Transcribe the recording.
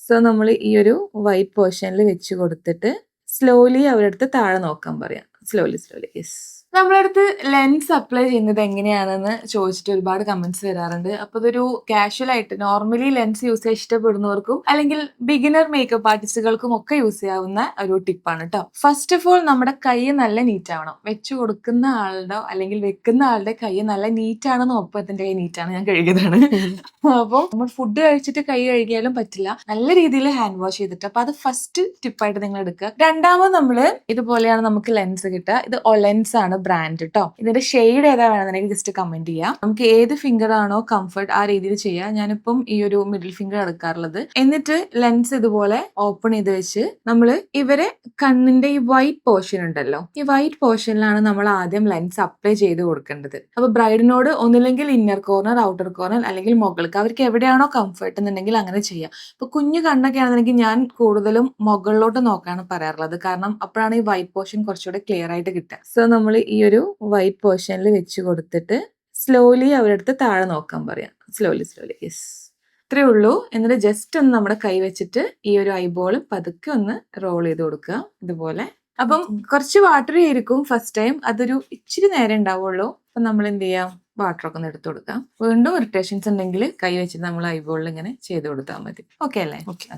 So നമ്മൾ ഈ ഒരു വൈറ്റ് പോർഷനിൽ വെച്ച് കൊടുത്തിട്ട് സ്ലോലി അവരുടെ അടുത്ത് താഴെ നോക്കാൻ പറയാം. Slowly yes. നമ്മുടെ അടുത്ത് ലെൻസ് അപ്ലൈ ചെയ്യുന്നത് എങ്ങനെയാണെന്ന് ചോദിച്ചിട്ട് ഒരുപാട് കമന്റ്സ് വരാറുണ്ട്. അപ്പൊ ഇതൊരു കാഷ്വൽ ആയിട്ട് നോർമലി ലെൻസ് യൂസ് ചെയ്യാൻ ഇഷ്ടപ്പെടുന്നവർക്കും അല്ലെങ്കിൽ ബിഗിനർ മേക്കപ്പ് ആർട്ടിസ്റ്റുകൾക്കും ഒക്കെ യൂസ് ചെയ്യാവുന്ന ഒരു ടിപ്പാണ് കേട്ടോ. ഫസ്റ്റ് ഓഫ് ഓൾ നമ്മുടെ കൈ നല്ല നീറ്റ് ആവണം. വെച്ചു കൊടുക്കുന്ന ആളുടെ അല്ലെങ്കിൽ വെക്കുന്ന ആളുടെ കൈ നല്ല നീറ്റ് ആണെന്ന് ഒപ്പത്തിന്റെ കൈ നീറ്റാണ്, ഞാൻ കഴുകിയതാണ്. അപ്പോൾ നമ്മൾ ഫുഡ് കഴിച്ചിട്ട് കൈ കഴുകിയാലും പറ്റില്ല, നല്ല രീതിയിൽ ഹാൻഡ് വാഷ് ചെയ്തിട്ട്. അപ്പൊ അത് ഫസ്റ്റ് ടിപ്പായിട്ട് നിങ്ങൾ എടുക്കുക. രണ്ടാമത് നമ്മള് ഇതുപോലെയാണ് നമുക്ക് ലെൻസ് കിട്ടുക. ഇത് ഒലെൻസ് ആണ് ബ്രാൻഡ് കേട്ടോ. ഇതിന്റെ ഷെയ്ഡ് ഏതാ വേണമെന്നുണ്ടെങ്കിൽ ജസ്റ്റ് കമന്റ് ചെയ്യാം. നമുക്ക് ഏത് ഫിംഗർ ആണോ കംഫർട്ട് ആ രീതിയിൽ ചെയ്യാം. ഞാനിപ്പം ഈ ഒരു മിഡിൽ ഫിംഗർ എടുക്കാറുള്ളത്. എന്നിട്ട് ലെൻസ് ഇതുപോലെ ഓപ്പൺ ചെയ്ത് വെച്ച് നമ്മൾ ഇവരെ കണ്ണിന്റെ ഈ വൈറ്റ് പോർഷൻ ഉണ്ടല്ലോ, ഈ വൈറ്റ് പോർഷനിലാണ് നമ്മൾ ആദ്യം ലെൻസ് അപ്ലൈ ചെയ്ത് കൊടുക്കേണ്ടത്. അപ്പൊ ബ്രൈഡിനോട് ഒന്നില്ലെങ്കിൽ ഇന്നർ കോർണർ, ഔട്ടർ കോർണർ അല്ലെങ്കിൽ മുകൾക്ക്, അവർക്ക് എവിടെയാണോ കംഫർട്ട് എന്നുണ്ടെങ്കിൽ അങ്ങനെ ചെയ്യാം. ഇപ്പൊ കുഞ്ഞു കണ്ണൊക്കെ ആണെന്നുണ്ടെങ്കിൽ ഞാൻ കൂടുതലും മുകളിലോട്ട് നോക്കാണ് പറയാറുള്ളത്. കാരണം അപ്പോഴാണ് ഈ വൈറ്റ് പോർഷൻ കുറച്ചുകൂടെ ക്ലിയർ ആയിട്ട് കിട്ടുക. സോ നമ്മൾ ഈ ഒരു വൈറ്റ് പോർഷനിൽ വെച്ച് കൊടുത്തിട്ട് സ്ലോലി അവരുടെ അടുത്ത് താഴെ നോക്കാൻ പറയാം. Slowly yes. ഇത്രേ ഉള്ളൂ. എന്നിട്ട് ജസ്റ്റ് ഒന്ന് നമ്മുടെ കൈ വെച്ചിട്ട് ഈ ഒരു ഐബോൾ പതുക്കെ ഒന്ന് റോൾ ചെയ്ത് കൊടുക്കുക ഇതുപോലെ. അപ്പം കുറച്ച് വാട്ടറി ആയിരിക്കും ഫസ്റ്റ് ടൈം, അതൊരു ഇച്ചിരി നേരം ഉണ്ടാവുള്ളൂ. അപ്പൊ നമ്മൾ എന്ത് ചെയ്യാം, വാട്ടറൊക്കെ ഒന്ന് എടുത്തു കൊടുക്കാം. വീണ്ടും ഇറിറ്റേഷൻസ് ഉണ്ടെങ്കിൽ കൈ വെച്ചിട്ട് നമ്മൾ ഐബോളിൽ ഇങ്ങനെ ചെയ്ത് കൊടുത്താൽ മതി. ഓക്കെ അല്ലേ? ഓക്കെ.